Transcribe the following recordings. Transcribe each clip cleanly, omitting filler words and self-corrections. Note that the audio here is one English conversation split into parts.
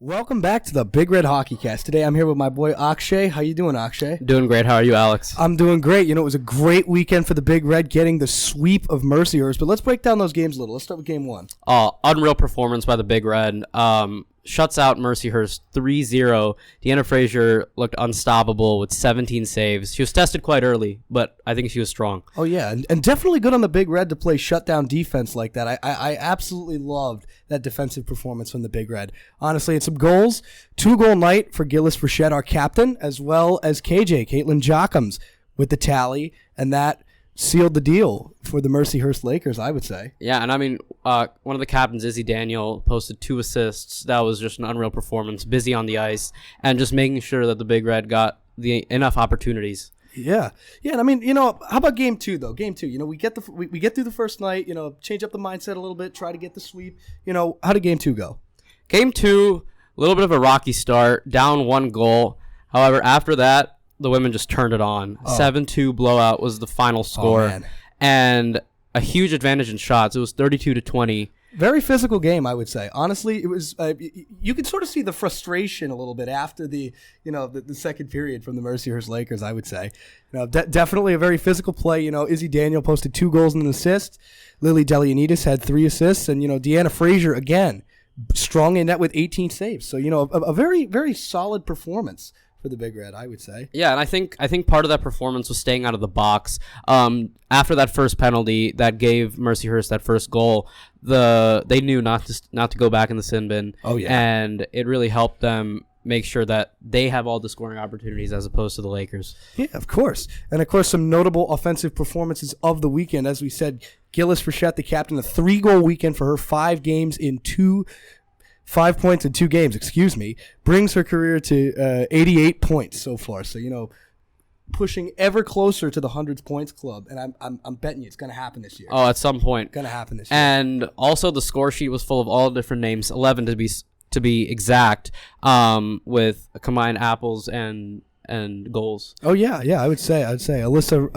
Welcome back to the Big Red HockeyCast. Today I'm here with my boy Aakshay. How you doing, Aakshay? Doing great. How are you, Alex? I'm doing great. You know, it was a great weekend for the Big Red getting the sweep of Mercyhurst, but let's break down those games a little. Let's start with game one. Unreal performance by the Big Red. Shuts out Mercyhurst 3-0. Deanna Frazier looked unstoppable with 17 saves. She was tested quite early, but I think she was strong. Oh, yeah, and definitely good on the Big Red to play shutdown defense like that. I absolutely loved that defensive performance from the Big Red. Honestly, it's some goals. 2-goal night for Gillis Frechette, our captain, as well as KJ, Caitlin Jockums, with the tally, and that sealed the deal for the Mercyhurst Lakers, I would say. Yeah, and I mean, one of the captains, Izzy Daniel, posted 2 assists. That was just an unreal performance, busy on the ice, and just making sure that the Big Red got enough opportunities. Yeah, and I mean, you know, how about game two though? Game two, you know, we get through the first night, you know, change up the mindset a little bit, try to get the sweep. You know, how did game two go? Game two, a little bit of a rocky start, down 1 goal. However, after that, the women just turned it on. 7-2 blowout was the final score, and a huge advantage in shots. It was 32-20. Very physical game, I would say. Honestly, it was. You could sort of see the frustration a little bit after the second period from the Mercyhurst Lakers. I would say, you know, definitely a very physical play. You know, Izzy Daniel posted 2 goals and an assist. Lily Delianedis had 3 assists, and you know, Deanna Frazier again strong in net with 18 saves. So you know, a very very solid performance for the Big Red, I would say. Yeah, and I think part of that performance was staying out of the box. After that first penalty that gave Mercyhurst that first goal, they knew not to go back in the sin bin. Oh yeah, and it really helped them make sure that they have all the scoring opportunities as opposed to the Lakers. Yeah, of course. And of course, some notable offensive performances of the weekend. As we said, Gillis Frechette, the captain, a 3-goal weekend for her, 5 points in 2 games, brings her career to 88 points so far. So, you know, pushing ever closer to the 100 points club, and I'm betting you it's going to happen this year. Oh, at some point. Going to happen this year. And also the score sheet was full of all different names, 11 to be exact, with combined apples and goals. Oh yeah, I would say Alyssa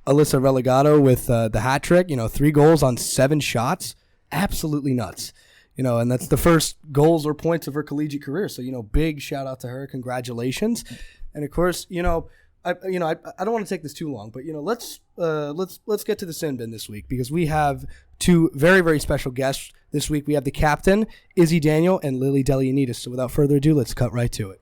Regalado with the hat trick. You know, 3 goals on 7 shots, absolutely nuts. You know, and that's the first goals or points of her collegiate career. So, you know, big shout out to her. Congratulations. And of course, you know, I don't want to take this too long, but you know, let's get to the sin bin this week, because we have 2 very very special guests this week. We have the captain, Izzy Daniel, and Lily Delianedis. So without further ado, let's cut right to it.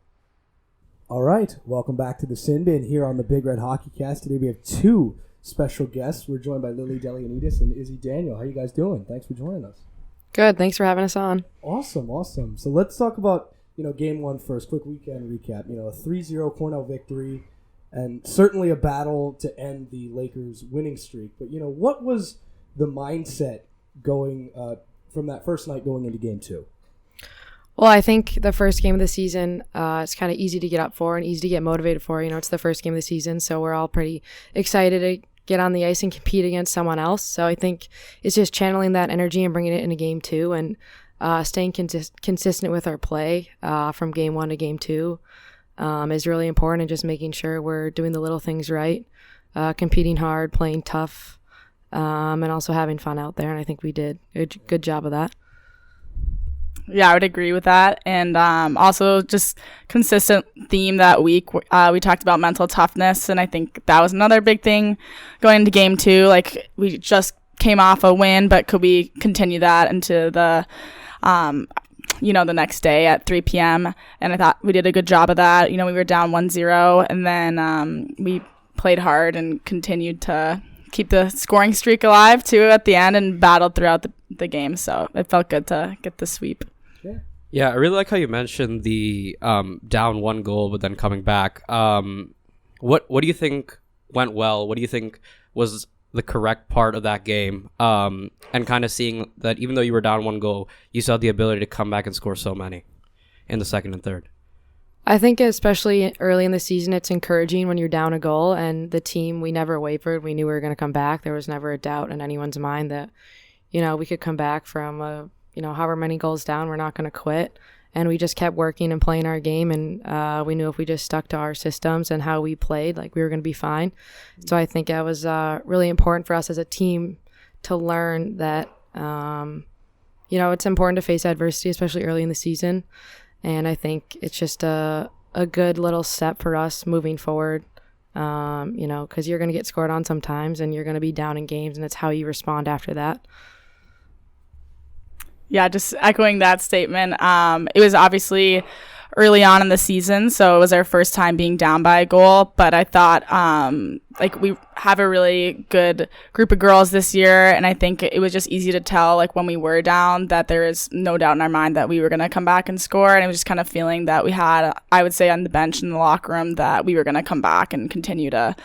All right, welcome back to the sin bin here on the Big Red HockeyCast. Today we have 2 special guests. We're joined by Lily Delianedis and Izzy Daniel. How you guys doing? Thanks for joining us. Good. Thanks for having us on. Awesome. So let's talk about, you know, game 1 first. Quick weekend recap. You know, a 3-0 Cornell victory, and certainly a battle to end the Lakers' winning streak. But, you know, what was the mindset going from that first night going into game 2? Well, I think the first game of the season, it's kind of easy to get up for and easy to get motivated for. You know, it's the first game of the season, so we're all pretty excited to get on the ice and compete against someone else. So I think it's just channeling that energy and bringing it into game 2, and staying consistent with our play from game 1 to game 2 is really important, and just making sure we're doing the little things right, competing hard, playing tough, and also having fun out there. And I think we did a good job of that. Yeah, I would agree with that. And also just consistent theme that week. We talked about mental toughness, and I think that was another big thing going into game 2. Like, we just came off a win, but could we continue that into the, the next day at 3 p.m.? And I thought we did a good job of that. You know, we were down 1-0, and then we played hard and continued to keep the scoring streak alive, too, at the end, and battled throughout the game. So it felt good to get the sweep. Yeah, I really like how you mentioned the down 1 goal but then coming back. What do you think went well? What do you think was the correct part of that game? And kind of seeing that even though you were down 1 goal, you still had the ability to come back and score so many in the second and third. I think especially early in the season, it's encouraging when you're down a goal, and the team, we never wavered. We knew we were going to come back. There was never a doubt in anyone's mind that, you know, we could come back from however many goals down. We're not going to quit. And we just kept working and playing our game, and we knew if we just stuck to our systems and how we played, like, we were going to be fine. So I think it was really important for us as a team to learn that it's important to face adversity, especially early in the season. And I think it's just a good little step for us moving forward, because you're going to get scored on sometimes and you're going to be down in games, and it's how you respond after that. Yeah, just echoing that statement. It was obviously early on in the season, so it was our first time being down by a goal. But I thought, we have a really good group of girls this year, and I think it was just easy to tell, like, when we were down, that there is no doubt in our mind that we were going to come back and score. And it was just kind of feeling that we had, I would say, on the bench in the locker room, that we were going to come back and continue to,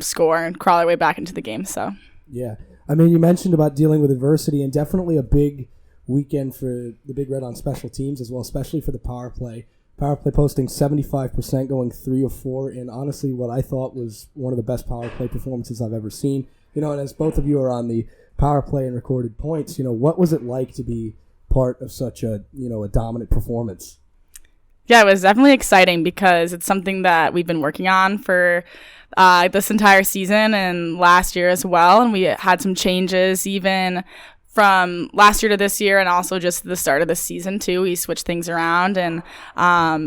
score and crawl our way back into the game. So yeah. I mean, you mentioned about dealing with adversity, and definitely a big weekend for the Big Red on special teams as well, especially for the power play. Power play posting 75%, going 3 of 4 in honestly what I thought was one of the best power play performances I've ever seen. And as both of you are on the power play and recorded points, what was it like to be part of such a dominant performance? Yeah, it was definitely exciting because it's something that we've been working on for this entire season and last year as well. And we had some changes even from last year to this year, and also just the start of the season too. We switched things around, and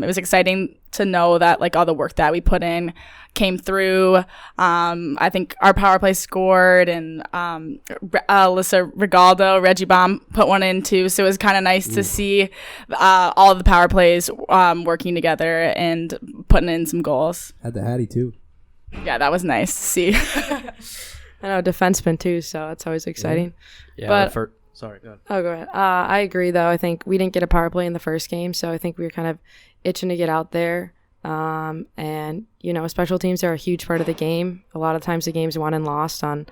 it was exciting to know that, like, all the work that we put in came through. I think our power play scored, and Alyssa Regalado, Reggie Bomb put one in too. So it was kind of nice to see all of the power plays working together and putting in some goals. Had the Hattie too. Yeah, that was nice to see. I know, defenseman too, so it's always exciting. Yeah, but sorry, go ahead. Oh, go ahead. I agree, though. I think we didn't get a power play in the first game, so I think we were kind of itching to get out there. And special teams are a huge part of the game. A lot of times the game's won and lost on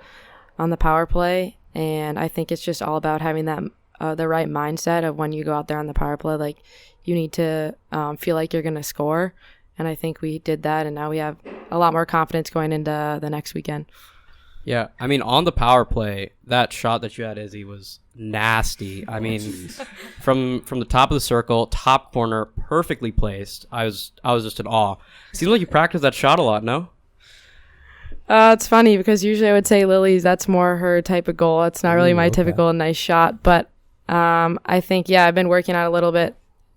the power play, and I think it's just all about having that the right mindset of when you go out there on the power play. Like, you need to feel like you're going to score, and I think we did that, and now we have a lot more confidence going into the next weekend. Yeah, I mean, on the power play, that shot that you had, Izzy, was nasty. I mean, from the top of the circle, top corner, perfectly placed. I was just in awe. Seems like you practiced that shot a lot, no? It's funny because usually I would say Lily's, that's more her type of goal. It's not really my typical nice shot, but I think, I've been working on a little bit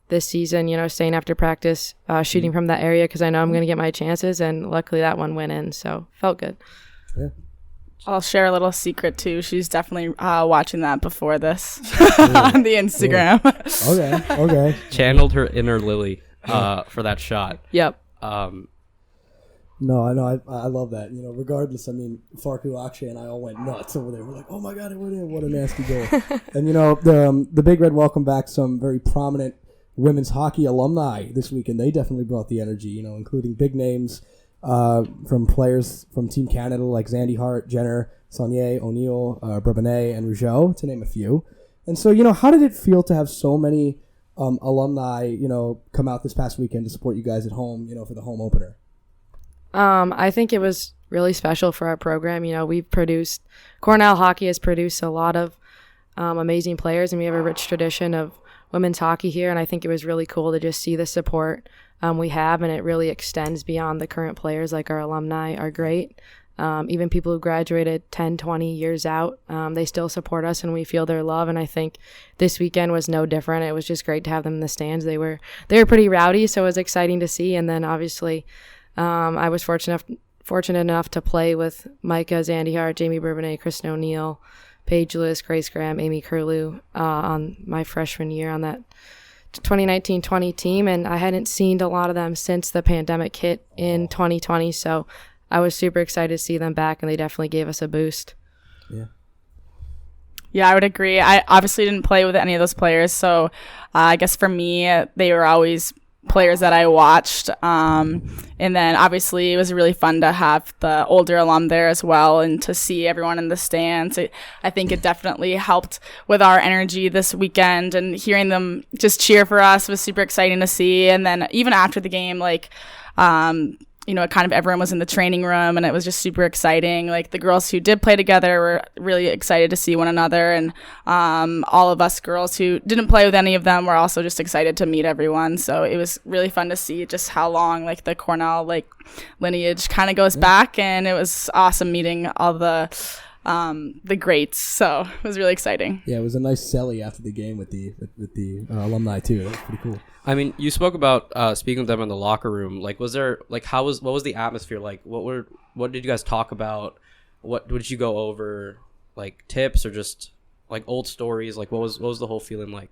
this season, staying after practice, shooting from that area because I know I'm going to get my chances, and luckily that one went in, so felt good. Yeah. I'll share a little secret too. She's definitely watching that before this on the Instagram. Okay. Channeled her inner Lily for that shot. Yep. No, I know. I love that. Regardless, I mean, Farku, Aakshay, and I all went nuts over there. We're like, oh my God, it went in. What a nasty goal. And, the Big Red welcomed back some very prominent women's hockey alumni this week, and they definitely brought the energy, including big names from players from Team Canada like Zandy Hart, Jenner, Saunier, O'Neill, Brebenet, and Rougeau, to name a few. And so, how did it feel to have so many alumni, come out this past weekend to support you guys at home, for the home opener? I think it was really special for our program. Cornell hockey has produced a lot of amazing players, and we have a rich tradition of women's hockey here, and I think it was really cool to just see the support we have, and it really extends beyond the current players. Like, our alumni are great. Even people who graduated 10, 20 years out, they still support us, and we feel their love, and I think this weekend was no different. It was just great to have them in the stands. They were pretty rowdy, so it was exciting to see, and then obviously I was fortunate enough to play with Micah, Zandy Hart, Jamie Bourbonnais, Kristen O'Neill, Paige Lewis, Grace Graham, Amy Curlew on my freshman year on that 2019-20 team, and I hadn't seen a lot of them since the pandemic hit in 2020, so I was super excited to see them back, and they definitely gave us a boost. Yeah, I would agree. I obviously didn't play with any of those players, so I guess for me, they were always players that I watched. And then obviously it was really fun to have the older alum there as well, and to see everyone in the stands. I think it definitely helped with our energy this weekend, and hearing them just cheer for us was super exciting to see. And then even after the game, kind of everyone was in the training room, and it was just super exciting. Like, the girls who did play together were really excited to see one another, and all of us girls who didn't play with any of them were also just excited to meet everyone. So it was really fun to see just how long the Cornell lineage kind of goes back, and it was awesome meeting all the the greats. So it was really exciting. Yeah, it was a nice celly after the game with the alumni too. That was pretty cool. I mean, you spoke about speaking with them in the locker room. Like, was there like what was the atmosphere like? What did you guys talk about? What did you go over? Like tips or just like old stories? Like what was the whole feeling like?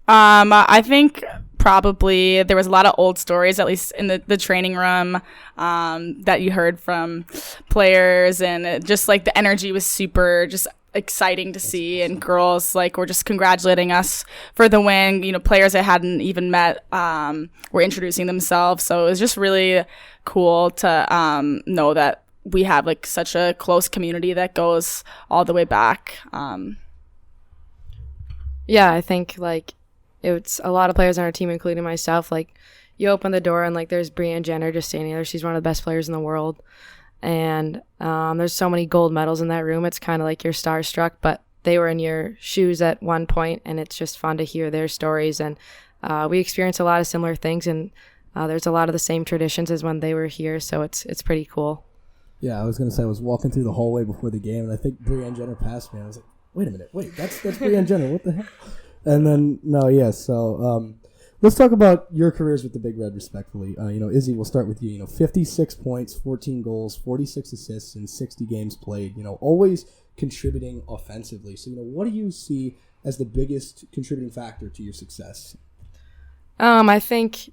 I think probably there was a lot of old stories, at least in the training room, that you heard from players, and just like the energy was super just exciting to see, and girls like were just congratulating us for the win. You know, players I hadn't even met were introducing themselves, so it was just really cool to know that we have like such a close community that goes all the way back. Yeah, I think like it's a lot of players on our team, including myself. Like you open the door and like there's Brianne Jenner just standing there. She's one of the best players in the world. And there's so many gold medals in that room. It's kind of like you're starstruck, but they were in your shoes at one point, and it's just fun to hear their stories. And we experience a lot of similar things, and there's a lot of the same traditions as when they were here. So it's pretty cool. Yeah, I was going to say I was walking through the hallway before the game, and I think Brianne Jenner passed me. I was like, wait a minute. That's Brianne Jenner. What the hell? And then, so let's talk about your careers with the Big Red, respectfully. Izzy, we'll start with you. 56 points, 14 goals, 46 assists, and 60 games played. Always contributing offensively. So, what do you see as the biggest contributing factor to your success? I think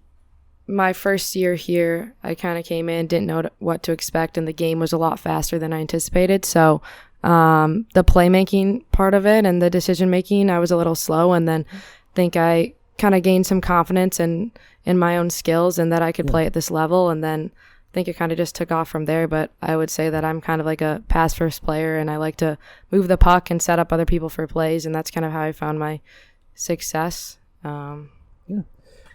my first year here, I kind of came in, didn't know what to expect, and the game was a lot faster than I anticipated. So the playmaking part of it and the decision making, I was a little slow, and then think I kind of gained some confidence in my own skills and that I could play at this level, and then I think it kind of just took off from there. But I would say that I'm kind of like a pass first player, and I like to move the puck and set up other people for plays, and that's kind of how I found my success.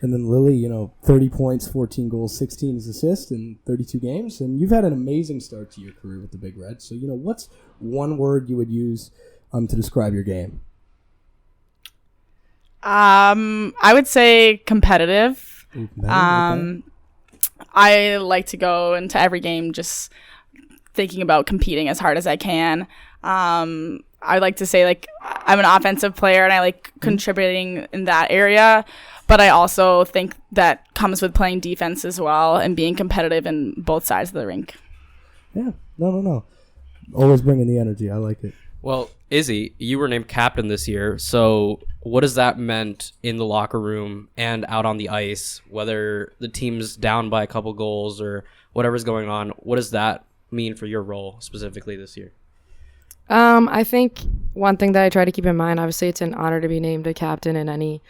And then Lily, 30 points, 14 goals, 16 assists in 32 games. And you've had an amazing start to your career with the Big Red. So, what's one word you would use to describe your game? I would say competitive. Ooh, okay. I like to go into every game just thinking about competing as hard as I can. I like to say, like, I'm an offensive player and I like contributing in that area. But I also think that comes with playing defense as well and being competitive in both sides of the rink. Yeah, no. Always bringing the energy. I like it. Well, Izzy, you were named captain this year. So what has that meant in the locker room and out on the ice, whether the team's down by a couple goals or whatever's going on? What does that mean for your role specifically this year? I think one thing that I try to keep in mind, obviously it's an honor to be named a captain in any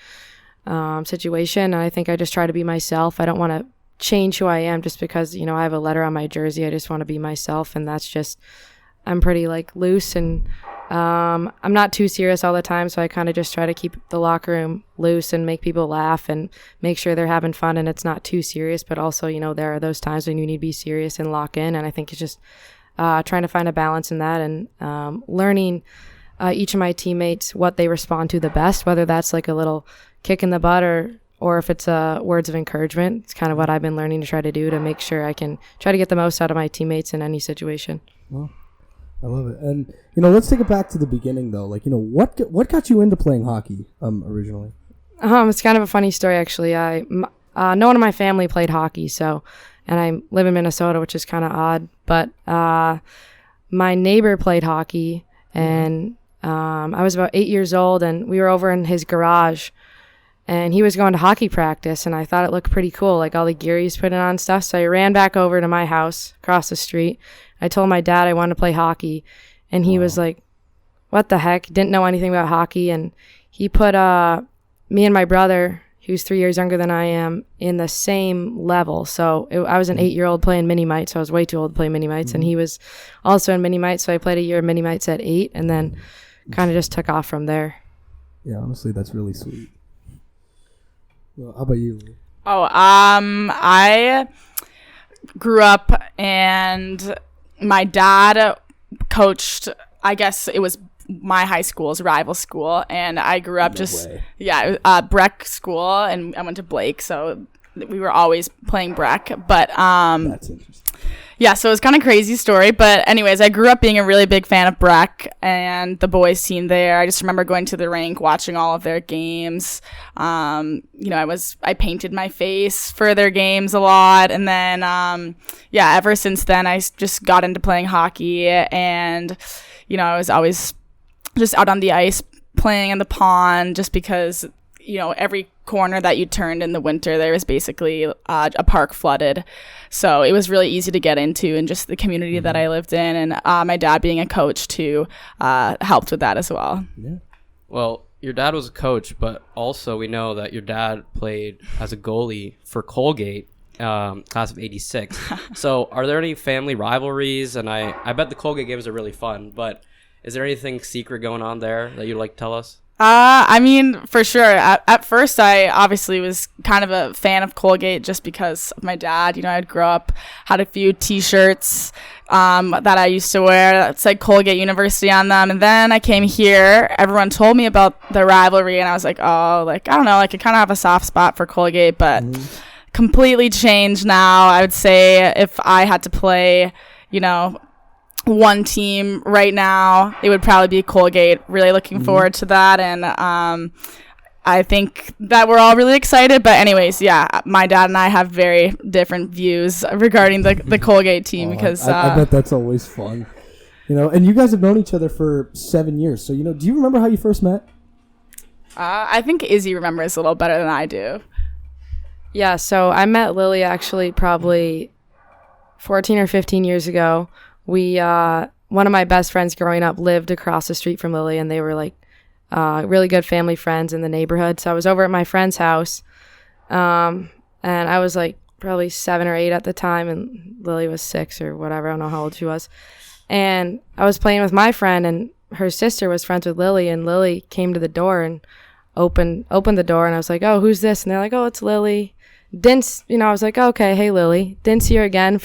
situation. And I think I just try to be myself. I don't want to change who I am just because, I have a letter on my jersey. I just want to be myself. And that's just, I'm pretty like loose, and I'm not too serious all the time. So I kind of just try to keep the locker room loose and make people laugh and make sure they're having fun and it's not too serious. But also, there are those times when you need to be serious and lock in. And I think it's just trying to find a balance in that, and learning each of my teammates what they respond to the best, whether that's like a little kick in the butt or if it's words of encouragement. It's kind of what I've been learning to try to do to make sure I can try to get the most out of my teammates in any situation. Well, I love it. And, let's take it back to the beginning, though. Like, what got you into playing hockey originally? It's kind of a funny story, actually. No one in my family played hockey, and I live in Minnesota, which is kind of odd. But my neighbor played hockey, and I was about 8 years old, and we were over in his garage, and he was going to hockey practice, and I thought it looked pretty cool, like all the gear he's putting on and stuff. So I ran back over to my house across the street. I told my dad I wanted to play hockey, and he was like, what the heck? Didn't know anything about hockey. And he put me and my brother, who's 3 years younger than I am, in the same level. So I was an 8-year-old playing mini mites, so I was way too old to play mini mites, and he was also in mini mites. So I played a year of mini mites at 8, and then kind of just took off from there. Yeah, honestly, that's really sweet. Well, how about you? I grew up and my dad coached, I guess it was my high school's rival school, and I grew up Breck school, and I went to Blake, so we were always playing Breck. But that's interesting. Yeah, so it was kind of crazy story, but anyways, I grew up being a really big fan of Breck and the boys team there. I just remember going to the rink, watching all of their games. I painted my face for their games a lot, and then ever since then I just got into playing hockey, and I was always just out on the ice playing in the pond, just because every corner that you turned in the winter, there was basically a park flooded. So it was really easy to get into, and just the community that I lived in. And my dad being a coach too helped with that as well. Yeah. Well, your dad was a coach, but also we know that your dad played as a goalie for Colgate, class of 86. So are there any family rivalries? And I bet the Colgate games are really fun, but is there anything secret going on there that you'd like to tell us? For sure. At first, I obviously was kind of a fan of Colgate just because of my dad. I'd grow up, had a few T-shirts that I used to wear that said Colgate University on them. And then I came here. Everyone told me about the rivalry, and I was like, oh, I don't know. I kind of have a soft spot for Colgate, but completely changed now. I would say if I had to play, one team right now, it would probably be Colgate. Really looking forward to that, and I think that we're all really excited. But anyways, my dad and I have very different views regarding the Colgate team because I bet that's always fun. And you guys have known each other for 7 years. So do you remember how you first met? I think Izzy remembers a little better than I do. Yeah, so I met Lily actually probably 14 or 15 years ago. One of my best friends growing up lived across the street from Lily, and they were like really good family friends in the neighborhood. So I was over at my friend's house, and I was like probably 7 or 8 at the time, and Lily was 6 or whatever. I don't know how old she was. And I was playing with my friend, and her sister was friends with Lily, and Lily came to the door and opened the door, and I was like, oh, who's this? And they're like, oh, it's Lily. I was like, oh, okay, hey, Lily. Didn't see her again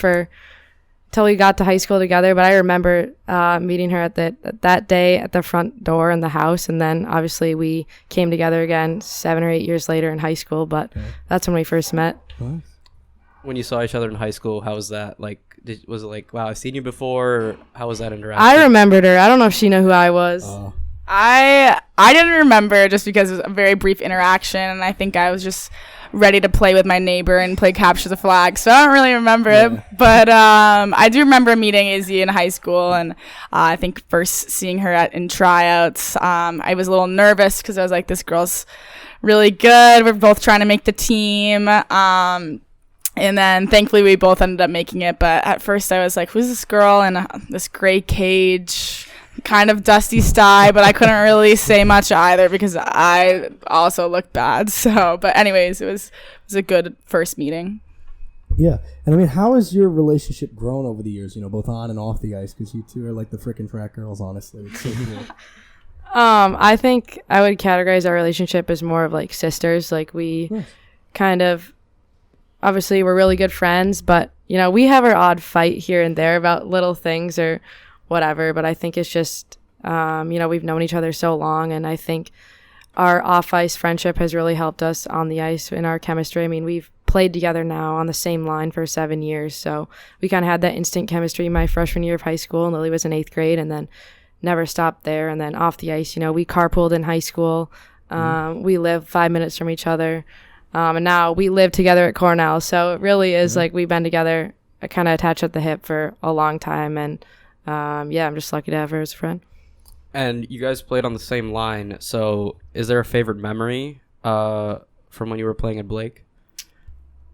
till we got to high school together, but I remember meeting her at that day at the front door in the house, and then obviously we came together again 7 or 8 years later in high school, but that's when we first met. Nice. When you saw each other in high school, how was that? Like, was it like, wow, I've seen you before, or how was that interaction? I remembered her. I don't know if she knew who I was. I didn't remember just because it was a very brief interaction, and I think I was just ready to play with my neighbor and play capture the flag, so I don't really remember it, but I do remember meeting Izzy in high school, and I think first seeing her in tryouts, I was a little nervous because I was like, this girl's really good, we're both trying to make the team, and then thankfully we both ended up making it, but at first I was like, who's this girl in this gray cage, kind of dusty sty, but I couldn't really say much either because I also looked bad. So, but anyways, it was a good first meeting. Yeah, and how has your relationship grown over the years? Both on and off the ice, because you two are like the freaking frat girls. Honestly, it's so cool. I think I would categorize our relationship as more of like sisters. Like we kind of, obviously, we're really good friends, but we have our odd fight here and there about little things or whatever, but I think it's just we've known each other so long, and I think our off-ice friendship has really helped us on the ice in our chemistry. We've played together now on the same line for 7 years, so we kind of had that instant chemistry my freshman year of high school, and Lily was in 8th grade, and then never stopped there. And then off the ice, we carpooled in high school. We lived 5 minutes from each other, and now we live together at Cornell, so it really is like we've been together kind of attached at the hip for a long time, and I'm just lucky to have her as a friend. And you guys played on the same line, so is there a favorite memory from when you were playing at Blake?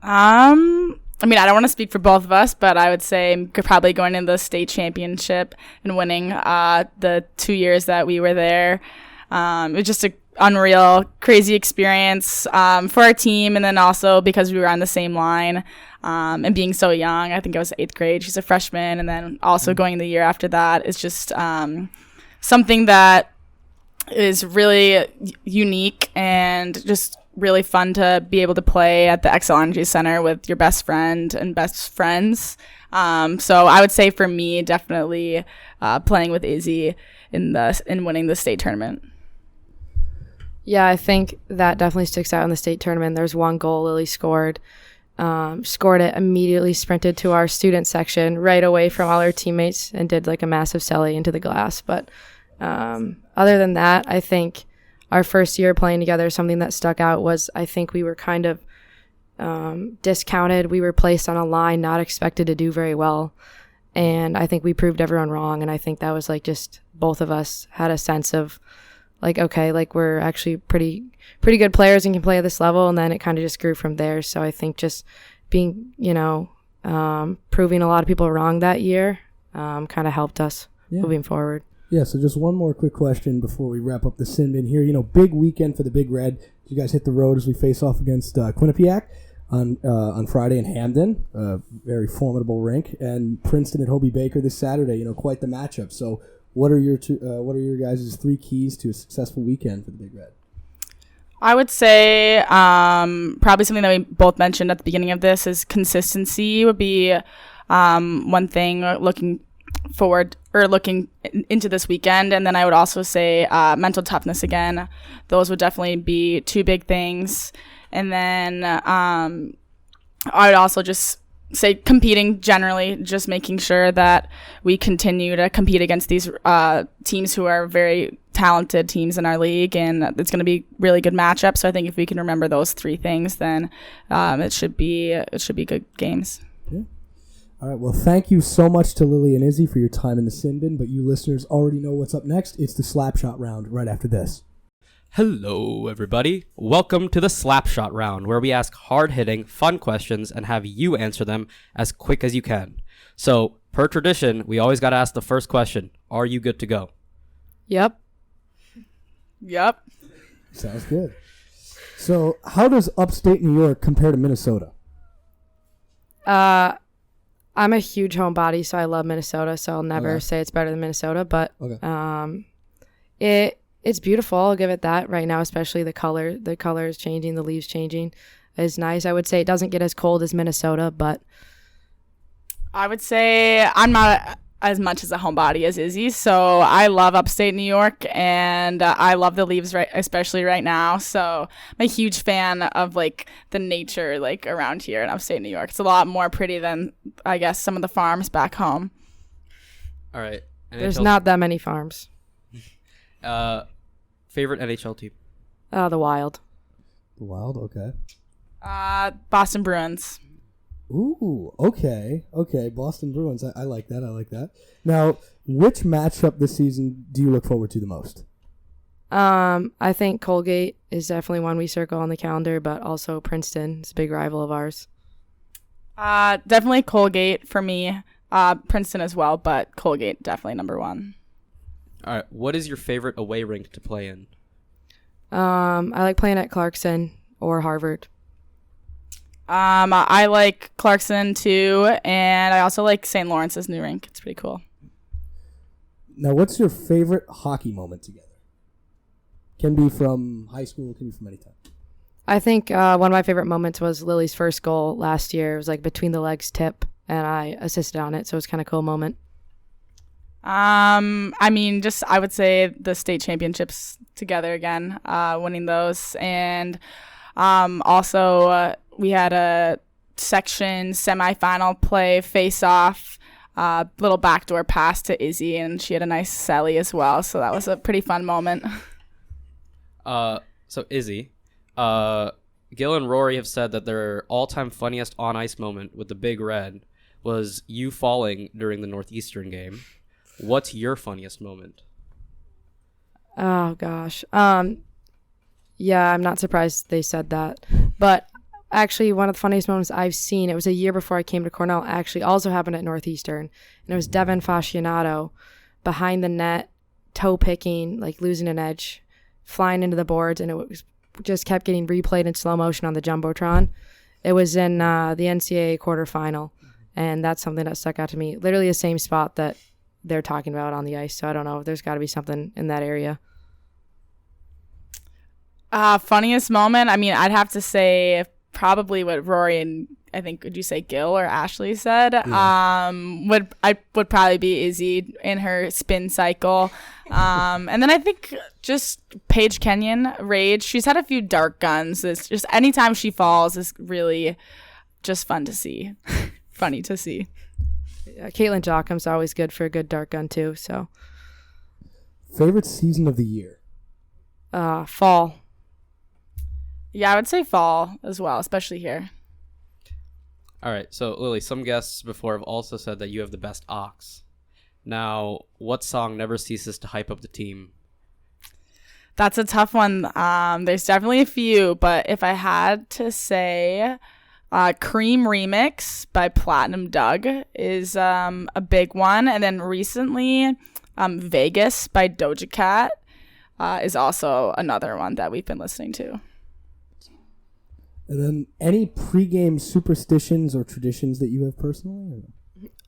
I don't want to speak for both of us, but I would say probably going into the state championship and winning the 2 years that we were there. It was just a unreal, crazy experience for our team, and then also because we were on the same line. And being so young, I think I was 8th grade. She's a freshman. And then also going the year after that is just something that is really unique and just really fun to be able to play at the XL Energy Center with your best friend and best friends. So I would say for me, definitely playing with Izzy in winning the state tournament. Yeah, I think that definitely sticks out in the state tournament. There's one goal Lily scored scored it, immediately sprinted to our student section right away from all our teammates and did like a massive celly into the glass. But other than that, I think our first year playing together, something that stuck out was I think we were kind of discounted. We were placed on a line, not expected to do very well. And I think we proved everyone wrong. And I think that was like just both of us had a sense of like, okay, like we're actually pretty good players and can play at this level. And then it kind of just grew from there. So I think just being, proving a lot of people wrong that year kind of helped us moving forward. Yeah, so just one more quick question before we wrap up the Sinbin here. Big weekend for the Big Red. You guys hit the road as we face off against Quinnipiac on Friday in Hamden, a very formidable rink, and Princeton at Hobie Baker this Saturday. Quite the matchup. So, what are your guys' 3 keys to a successful weekend for the Big Red? I would say probably something that we both mentioned at the beginning of this is consistency would be one thing looking forward or looking into this weekend. And then I would also say mental toughness again. Those would definitely be 2 big things. And then I would also just say competing generally, just making sure that we continue to compete against these teams who are very talented teams in our league, and it's going to be really good matchup. So I think if we can remember those 3 things, then it should be good games. Yeah. All right. Well, thank you so much to Lily and Izzy for your time in the Sinbin, but you listeners already know what's up next. It's the Slapshot round right after this. Hello, everybody. Welcome to the Slapshot round, where we ask hard-hitting, fun questions and have you answer them as quick as you can. So, per tradition, we always got to ask the first question. Are you good to go? Yep. Sounds good. So, how does upstate New York compare to Minnesota? I'm a huge homebody, so I love Minnesota, so I'll never say it's better than Minnesota, but it's beautiful. I'll give it that right now, especially the color is changing, the leaves changing is nice. I would say it doesn't get as cold as Minnesota, but I would say I'm not as much as a homebody as Izzy, so I love upstate New York, and I love the leaves especially right now. So I'm a huge fan of like the nature like around here in upstate New York. It's a lot more pretty than I guess some of the farms back home. All right. There's not that many farms. Favorite NHL team? The Wild. The Wild, okay. Boston Bruins. Ooh, okay. Boston Bruins. I like that. Now, which matchup this season do you look forward to the most? I think Colgate is definitely one we circle on the calendar, but also Princeton is a big rival of ours. Definitely Colgate for me. Princeton as well, but Colgate definitely number 1. All right. What is your favorite away rink to play in? I like playing at Clarkson or Harvard. I like Clarkson too, and I also like St. Lawrence's new rink. It's pretty cool. Now, what's your favorite hockey moment together? Can be from high school, can be from any time. I think one of my favorite moments was Lily's first goal last year. It was like between the legs tip, and I assisted on it, so it was kind of a cool moment. I would say the state championships together again, winning those, and also we had a section semifinal play face-off, little backdoor pass to Izzy, and she had a nice celly as well, so that was a pretty fun moment. So Izzy, Gil and Rory have said that their all-time funniest on-ice moment with the Big Red was you falling during the Northeastern game. What's your funniest moment? Oh, gosh. Yeah, I'm not surprised they said that. But actually, one of the funniest moments I've seen, it was a year before I came to Cornell, actually also happened at Northeastern. And it was Devin Fascianato behind the net, toe picking, like losing an edge, flying into the boards, and it was just kept getting replayed in slow motion on the Jumbotron. It was in the NCAA quarterfinal, and that's something that stuck out to me. Literally the same spot that they're talking about on the ice, so I don't know. There's got to be something in that area. Funniest moment? I mean, I'd have to say probably what Rory and I think, would you say Gil or Ashley said? Yeah. would probably be Izzy in her spin cycle. And then I think just Paige Kenyon, Rage. She's had a few dark guns. It's just anytime she falls is really just fun to see. Funny to see. Caitlin Jochum's always good for a good dart gun too. So Favorite season of the year? fall. Yeah, I would say fall as well, especially here. All right, so Lily, some guests before have also said that you have the best ox. Now, what song never ceases to hype up the team? That's a tough one. There's definitely a few, but if I had to say, Cream Remix by Platinum Doug is a big one. And then recently, Vegas by Doja Cat is also another one that we've been listening to. And then any pregame superstitions or traditions that you have personally?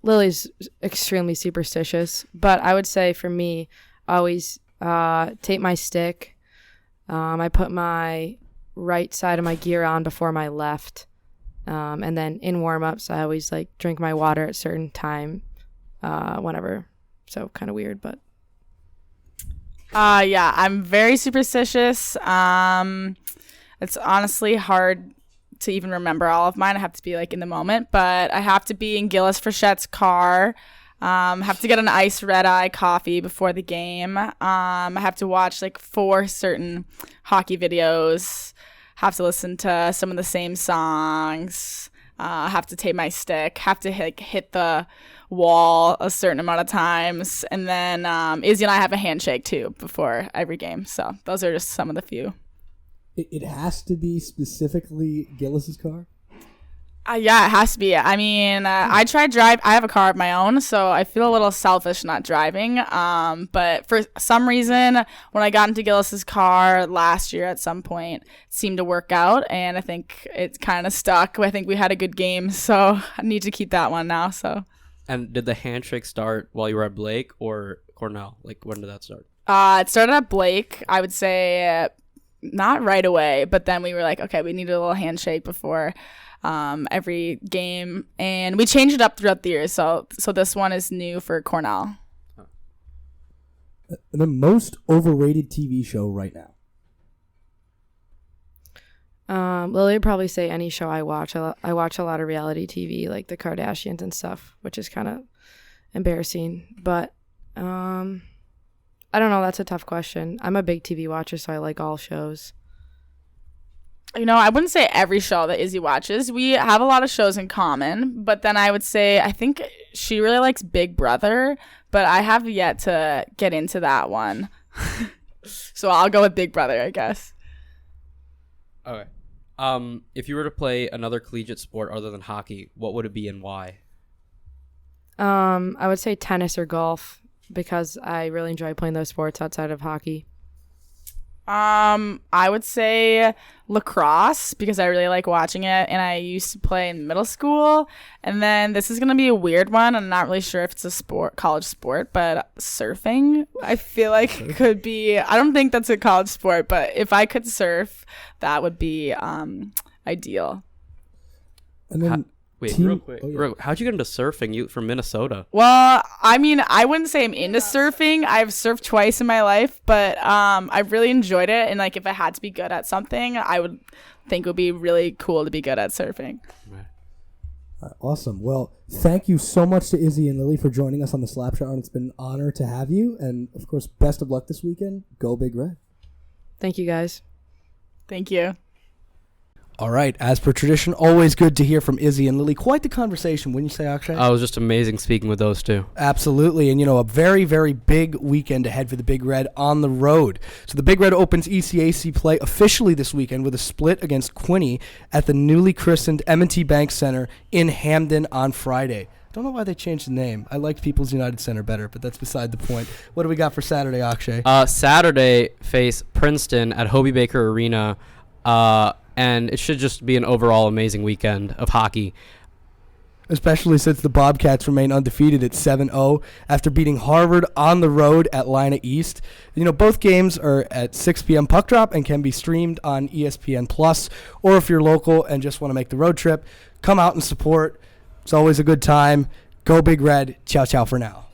Lily's extremely superstitious, but I would say for me, I always tape my stick. I put my right side of my gear on before my left. And then in warm-ups, I always like drink my water at a certain time whenever. So kind of weird, but. Yeah, I'm very superstitious. It's honestly hard to even remember all of mine. I have to be like in the moment, but I have to be in Gillis Frichette's car. Have to get an iced red eye coffee before the game. I have to watch like 4 certain hockey videos. Have to listen to some of the same songs. Have to tape my stick. Have to hit the wall a certain amount of times. And then Izzy and I have a handshake too before every game. So those are just some of the few. It has to be specifically Gillis's car? Yeah, it has to be. I mean, I have a car of my own, so I feel a little selfish not driving. But for some reason, when I got into Gillis's car last year at some point, it seemed to work out, and I think it's kind of stuck. I think we had a good game, so I need to keep that one now. So. And did the handshake start while you were at Blake or Cornell? Like, when did that start? It started at Blake, I would say not right away, but then we were like, okay, we need a little handshake before every game, and we changed it up throughout the years. So this one is new for Cornell. The most overrated TV show right now? Lily would probably say any show I watch. I watch a lot of reality TV, like the Kardashians and stuff, which is kind of embarrassing. But I don't know. That's a tough question. I'm a big TV watcher, so I like all shows. You know, I wouldn't say every show that Izzy watches. We have a lot of shows in common, but then I would say I think she really likes Big Brother, but I have yet to get into that one. So I'll go with Big Brother, I guess. Okay. If you were to play another collegiate sport other than hockey, what would it be and why? I would say tennis or golf because I really enjoy playing those sports outside of hockey. I would say lacrosse because I really like watching it, and I used to play in middle school. And then this is gonna be a weird one. I'm not really sure if it's a college sport, but surfing I feel like could be. I don't think that's a college sport, but if I could surf, that would be ideal. And then real quick, how'd you get into surfing? You from Minnesota? Well, I mean, I wouldn't say I'm into surfing. I've surfed twice in my life, but I've really enjoyed it. And like, if I had to be good at something, I would think it would be really cool to be good at surfing. Awesome. Well, thank you so much to Izzy and Lily for joining us on the Slapshot. It's been an honor to have you, and of course, best of luck this weekend. Go Big Red. Thank you, guys. Thank you. All right, as per tradition, always good to hear from Izzy and Lily. Quite the conversation, wouldn't you say, Aakshay? It was just amazing speaking with those two. Absolutely, and a very, very big weekend ahead for the Big Red on the road. So the Big Red opens ECAC play officially this weekend with a split against Quinny at the newly christened M&T Bank Center in Hamden on Friday. Don't know why they changed the name. I liked People's United Center better, but that's beside the point. What do we got for Saturday, Aakshay? Saturday, face Princeton at Hobie Baker Arena. And it should just be an overall amazing weekend of hockey. Especially since the Bobcats remain undefeated at 7-0 after beating Harvard on the road at Lina East. Both games are at 6 p.m. puck drop and can be streamed on ESPN+. Or if you're local and just want to make the road trip, come out and support. It's always a good time. Go Big Red. Ciao, ciao for now.